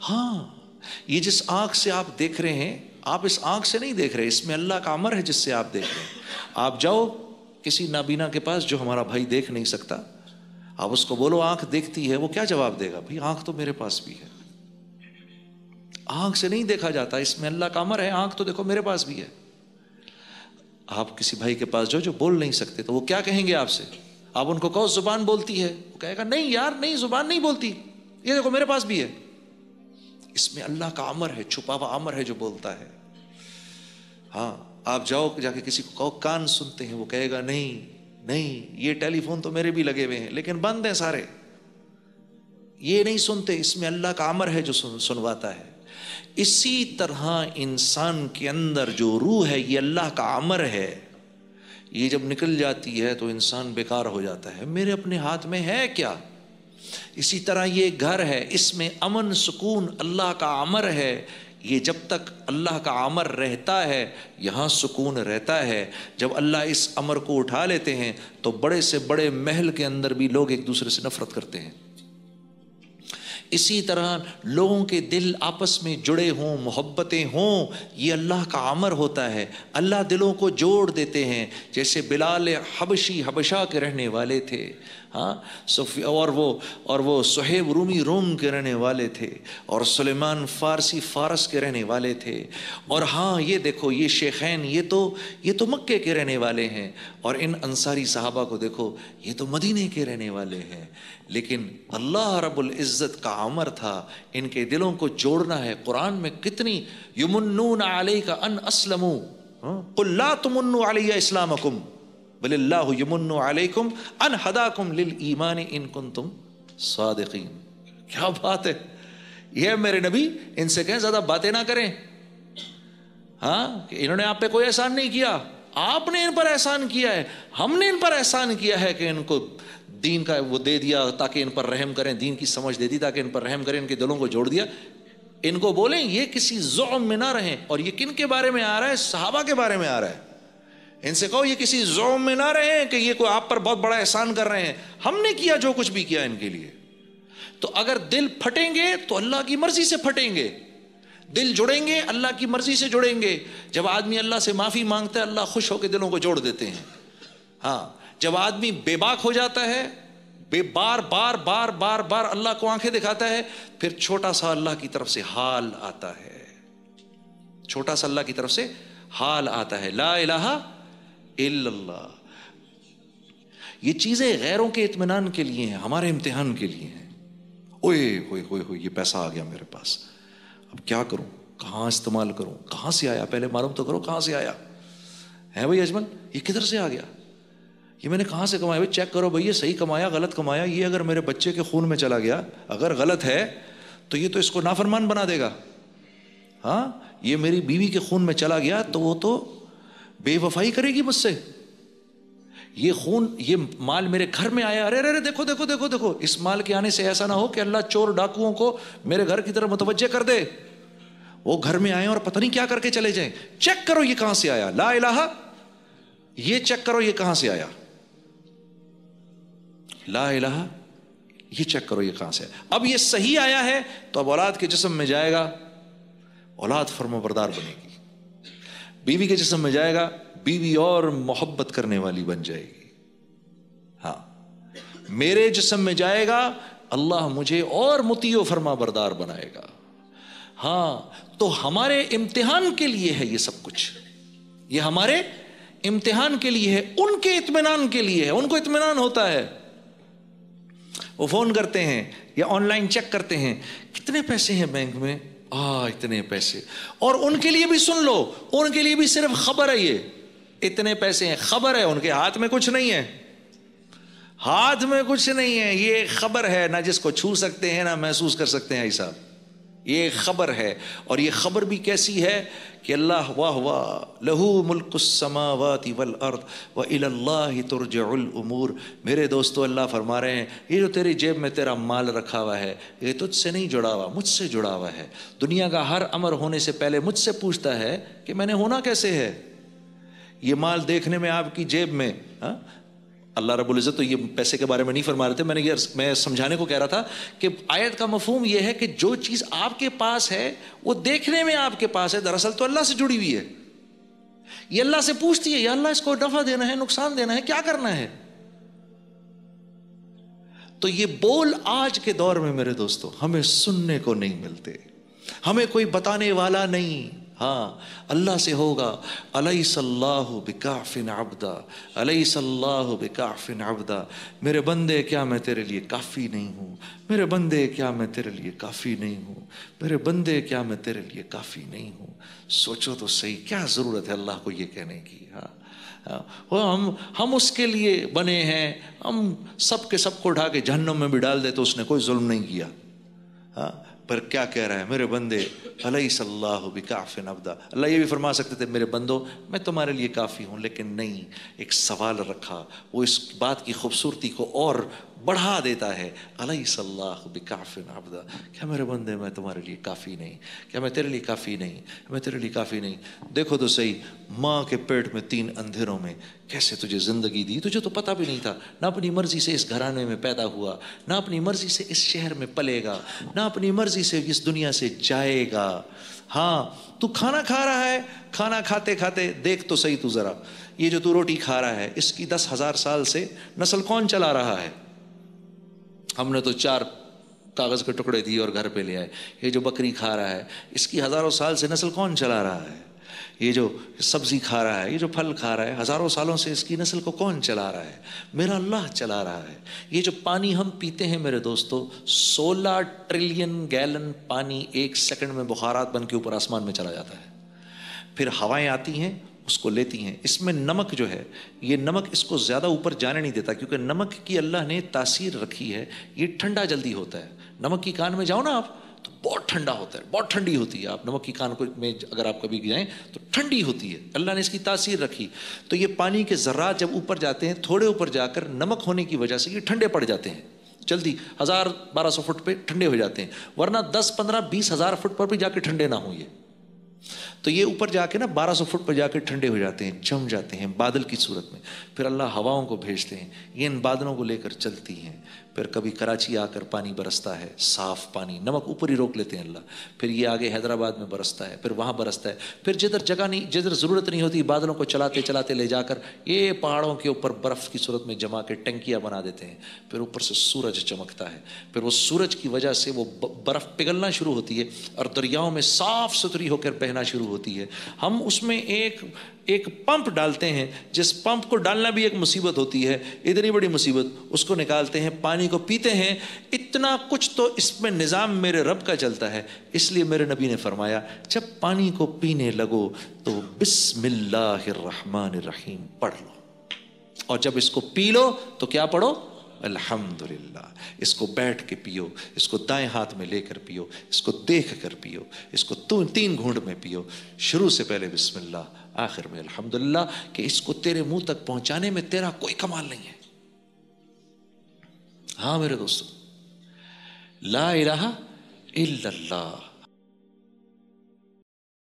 ہاں یہ جس آنکھ سے آپ دیکھ رہے ہیں، آپ اس آنکھ سے نہیں دیکھ رہے، اس میں اللہ کا امر ہے جس سے آپ دیکھ رہے ہیں۔ آپ جاؤ کسی نابینا کے پاس جو ہمارا بھائی دیکھ نہیں سکتا، آپ اس کو بولو آنکھ دیکھتی ہے، وہ کیا جواب دے گا؟ بھائی آنکھ تو میرے پاس بھی ہے۔ آنکھ سے نہیں دیکھا جاتا، اس میں اللہ کا امر ہے، آنکھ تو دیکھو میرے پاس بھی ہے۔ آپ کسی بھائی کے پاس جو بول نہیں سکتے تو وہ کیا کہیں گے آپ سے؟ آپ ان کو کہو زبان بولتی ہے، وہ کہے گا نہیں یار نہیں، زبان نہیں بولتی، یہ دیکھو میرے پاس بھی ہے۔ اس میں اللہ کا امر ہے، چھپا ہوا امر ہے جو بولتا ہے۔ ہاں آپ جاؤ جا کے کسی کو کہو کان سنتے ہیں، وہ کہے گا نہیں نہیں، یہ ٹیلی فون تو میرے بھی لگے ہوئے ہیں لیکن بند ہیں سارے، یہ نہیں سنتے، اس میں اللہ کا امر ہے جو سنواتا ہے۔ اسی طرح انسان کے اندر جو روح ہے یہ اللہ کا امر ہے، یہ جب نکل جاتی ہے تو انسان بیکار ہو جاتا ہے، میرے اپنے ہاتھ میں ہے کیا؟ اسی طرح یہ گھر ہے، اس میں امن سکون اللہ کا امر ہے، یہ جب تک اللہ کا امر رہتا ہے یہاں سکون رہتا ہے۔ جب اللہ اس امر کو اٹھا لیتے ہیں تو بڑے سے بڑے محل کے اندر بھی لوگ ایک دوسرے سے نفرت کرتے ہیں۔ اسی طرح لوگوں کے دل آپس میں جڑے ہوں، محبتیں ہوں، یہ اللہ کا امر ہوتا ہے۔ اللہ دلوں کو جوڑ دیتے ہیں، جیسے بلال حبشی حبشہ کے رہنے والے تھے، ہاں، اور وہ صہیب رومی روم کے رہنے والے تھے، اور سلیمان فارسی فارس کے رہنے والے تھے، اور ہاں یہ دیکھو یہ شیخین یہ تو مکے کے رہنے والے ہیں، اور ان انصاری صحابہ کو دیکھو یہ تو مدینے کے رہنے والے ہیں۔ لیکن اللہ رب العزت کا امر تھا ان کے دلوں کو جوڑنا ہے۔ قرآن میں کتنی یمنون علیک ان اسلموا قل لا تمنوا علی اسلامکم بل اللہ یمن علیکم ان ہداکم للایمان ان کنتم صادقین۔ کیا بات ہے، یہ میرے نبی ان سے کہیں زیادہ باتیں نہ کریں، ہاں کہ انہوں نے آپ پہ کوئی احسان نہیں کیا، آپ نے ان پر احسان کیا ہے، ہم نے ان پر احسان کیا ہے کہ ان کو دین کا وہ دے دیا تاکہ ان پر رحم کریں، دین کی سمجھ دے دی تاکہ ان پر رحم کریں، ان کے دلوں کو جوڑ دیا۔ ان کو بولیں یہ کسی زعم میں نہ رہیں، اور یہ کن کے بارے میں آ رہا ہے؟ صحابہ کے بارے میں آ رہا ہے۔ ان سے کہو یہ کسی زعم میں نہ رہیں کہ یہ کوئی آپ پر بہت بڑا احسان کر رہے ہیں، ہم نے کیا جو کچھ بھی کیا ان کے لیے۔ تو اگر دل پھٹیں گے تو اللہ کی مرضی سے پھٹیں گے، دل جڑیں گے اللہ کی مرضی سے جڑیں گے۔ جب آدمی اللہ سے معافی مانگتا ہے اللہ خوش ہو کے دلوں کو جوڑ دیتے ہیں۔ ہاں جب آدمی بے باک ہو جاتا ہے، بار بار بار بار بار اللہ کو آنکھیں دکھاتا ہے، پھر چھوٹا سا اللہ کی طرف سے حال آتا ہے، چھوٹا سا اللہ کی طرف سے حال آتا ہے، لا الہ الا اللہ۔ یہ چیزیں غیروں کے اطمینان کے لیے ہیں، ہمارے امتحان کے لیے ہیں۔ اوئے ہوئے ہوئے ہوئے یہ پیسہ آ گیا میرے پاس، اب کیا کروں، کہاں استعمال کروں، کہاں سے آیا، پہلے معلوم تو کرو کہاں سے آیا ہے بھائی اجمل، یہ کدھر سے آ گیا، یہ میں نے کہاں سے کمایا؟ بھائی چیک کرو بھائی یہ صحیح کمایا غلط کمایا، یہ اگر میرے بچے کے خون میں چلا گیا اگر غلط ہے تو یہ تو اس کو نافرمان بنا دے گا، ہاں یہ میری بیوی کے خون میں چلا گیا تو وہ تو بے وفائی کرے گی مجھ سے، یہ خون یہ مال میرے گھر میں آیا، ارے ارے دیکھو دیکھو دیکھو دیکھو، اس مال کے آنے سے ایسا نہ ہو کہ اللہ چور ڈاکوؤں کو میرے گھر کی طرف متوجہ کر دے، وہ گھر میں آئے اور پتہ نہیں کیا کر کے چلے جائیں۔ چیک کرو یہ کہاں سے آیا، لا الہ، یہ چیک کرو یہ کہاں سے آیا، لا الہ، یہ چیک کرو یہ کہاں سے آیا۔ اب یہ صحیح آیا ہے تو اب اولاد کے جسم میں جائے گا، اولاد فرمانبردار بنے گی، بیوی کے جسم میں جائے گا، بیوی اور محبت کرنے والی بن جائے گی، ہاں میرے جسم میں جائے گا اللہ مجھے اور مطیع و فرما بردار بنائے گا۔ ہاں تو ہمارے امتحان کے لیے ہے یہ سب کچھ، یہ ہمارے امتحان کے لیے ہے، ان کے اطمینان کے لیے ہے، ان کو اطمینان ہوتا ہے، وہ فون کرتے ہیں یا آن لائن چیک کرتے ہیں کتنے پیسے ہیں بینک میں، اتنے پیسے، اور ان کے لیے بھی سن لو، ان کے لیے بھی صرف خبر ہے، یہ اتنے پیسے ہیں، خبر ہے، ان کے ہاتھ میں کچھ نہیں ہے، ہاتھ میں کچھ نہیں ہے، یہ خبر ہے، نہ جس کو چھو سکتے ہیں نہ محسوس کر سکتے ہیں ایسا، یہ خبر ہے۔ اور یہ خبر بھی کیسی ہے کہ اللہ واہ واہ لہو ملک السماوات والارض والى اللہ ترجع الامور۔ میرے دوستو اللہ فرما رہے ہیں یہ جو تیری جیب میں تیرا مال رکھا ہوا ہے یہ تجھ سے نہیں جڑا ہوا، مجھ سے جڑا ہوا ہے۔ دنیا کا ہر امر ہونے سے پہلے مجھ سے پوچھتا ہے کہ میں نے ہونا کیسے ہے۔ یہ مال دیکھنے میں آپ کی جیب میں اللہ رب العزت تو یہ پیسے کے بارے میں نہیں فرما رہے تھے، میں سمجھانے کو کہہ رہا تھا کہ آیت کا مفہوم یہ ہے کہ جو چیز آپ کے پاس ہے وہ دیکھنے میں آپ کے پاس ہے، دراصل تو اللہ سے جڑی ہوئی ہے. یہ اللہ سے پوچھتی ہے یا اللہ اس کو نفع دینا ہے، نقصان دینا ہے، کیا کرنا ہے. تو یہ بول آج کے دور میں میرے دوستو ہمیں سننے کو نہیں ملتے، ہمیں کوئی بتانے والا نہیں. ہاں اللہ سے ہوگا، الیس اللہ بکاف عبدا، الیس اللہ بکاف عبدا، میرے بندے کیا میں تیرے لیے کافی نہیں ہوں، میرے بندے کیا میں تیرے لیے کافی نہیں ہوں، میرے بندے کیا میں تیرے لیے کافی نہیں ہوں. سوچو تو صحیح، کیا ضرورت ہے اللہ کو یہ کہنے کی. ہم اس کے لیے بنے ہیں، ہم سب کے سب کو اٹھا کے جہنم میں بھی ڈال دے تو اس نے کوئی ظلم نہیں کیا. پر کیا کہہ رہا ہے، میرے بندے الیس اللہ بکاف عبدا. اللہ یہ بھی فرما سکتے تھے میرے بندو میں تمہارے لیے کافی ہوں، لیکن نہیں، ایک سوال رکھا، وہ اس بات کی خوبصورتی کو اور بڑھا دیتا ہے. الیس اللہ بکاف عبدا، کیا میرے بندے میں تمہارے لیے کافی نہیں، کیا میں تیرے لیے کافی نہیں، میں تیرے لیے کافی نہیں. دیکھو تو صحیح، ماں کے پیٹ میں 3 اندھیروں میں کیسے تجھے زندگی دی، تجھے تو پتہ بھی نہیں تھا. نہ اپنی مرضی سے اس گھرانے میں پیدا ہوا، نہ اپنی مرضی سے اس شہر میں پلے گا، نہ اپنی مرضی سے اس دنیا سے جائے گا. ہاں تو کھانا کھا رہا ہے، کھانا کھاتے کھاتے دیکھ تو صحیح تو ذرا، یہ جو تو روٹی کھا رہا ہے اس کی 10,000 سال سے نسل کون چلا رہا ہے. ہم نے تو 4 کاغذ کے ٹکڑے دیے اور گھر پہ لے آئے. یہ جو بکری کھا رہا ہے اس کی ہزاروں سال سے نسل کون چلا رہا ہے. یہ جو سبزی کھا رہا ہے، یہ جو پھل کھا رہا ہے، ہزاروں سالوں سے اس کی نسل کو کون چلا رہا ہے؟ میرا اللہ چلا رہا ہے. یہ جو پانی ہم پیتے ہیں میرے دوستو، 16 ٹریلین گیلن پانی 1 سیکنڈ میں بخارات بن کے اوپر آسمان میں چلا جاتا ہے. پھر ہوائیں آتی ہیں اس کو لیتی ہیں. اس میں نمک جو ہے، یہ نمک اس کو زیادہ اوپر جانے نہیں دیتا، کیونکہ نمک کی اللہ نے تاثیر رکھی ہے، یہ ٹھنڈا جلدی ہوتا ہے. نمک کی کان میں جاؤ نا آپ تو بہت ٹھنڈا ہوتا ہے، بہت ٹھنڈی ہوتی ہے. آپ نمک کی کان میں اگر آپ کبھی جائیں تو ٹھنڈی ہوتی ہے، اللہ نے اس کی تاثیر رکھی. تو یہ پانی کے ذرات جب اوپر جاتے ہیں، تھوڑے اوپر جا کر نمک ہونے کی وجہ سے یہ ٹھنڈے پڑ جاتے ہیں، جلدی 1000-1200 فٹ پہ ٹھنڈے ہو جاتے ہیں. ورنہ 10-15-20 ہزار فٹ پر بھی جا کے ٹھنڈے نہ ہوں. یہ تو یہ اوپر جا کے نا 1200 فٹ پر جا کے ٹھنڈے ہو جاتے ہیں، جم جاتے ہیں بادل کی صورت میں. پھر اللہ ہواؤں کو بھیجتے ہیں، یہ ان بادلوں کو لے کر چلتی ہیں. پھر کبھی کراچی آ کر پانی برستا ہے، صاف پانی، نمک اوپر ہی روک لیتے ہیں اللہ. پھر یہ آگے حیدرآباد میں برستا ہے، پھر وہاں برستا ہے. پھر جدھر جگہ نہیں، جدھر ضرورت نہیں ہوتی، بادلوں کو چلاتے چلاتے لے جا کر یہ پہاڑوں کے اوپر برف کی صورت میں جما کے ٹنکیاں بنا دیتے ہیں. پھر اوپر سے سورج چمکتا ہے، پھر وہ سورج کی وجہ سے وہ برف پگھلنا شروع ہوتی ہے اور دریاؤں میں صاف ستھری ہو کر بہنا شروع ہوتی ہے. ہم اس میں ایک پمپ ڈالتے ہیں، جس پمپ کو ڈالنا بھی ایک مصیبت ہوتی ہے، اتنی بڑی مصیبت. اس کو نکالتے ہیں، پانی کو پیتے ہیں. اتنا کچھ تو اس میں نظام میرے رب کا چلتا ہے. اس لیے میرے نبی نے فرمایا جب پانی کو پینے لگو تو بسم اللہ الرحمن الرحیم پڑھ لو، اور جب اس کو پی لو تو کیا پڑھو؟ الحمدللہ. اس کو بیٹھ کے پیو، اس کو دائیں ہاتھ میں لے کر پیو، اس کو دیکھ کر پیو، اس کو 3 گھونٹ میں پیو. شروع سے پہلے بسم اللہ، آخر میں الحمدللہ، کہ اس کو تیرے منہ تک پہنچانے میں تیرا کوئی کمال نہیں ہے. ہاں میرے دوستو، لا الہ الا اللہ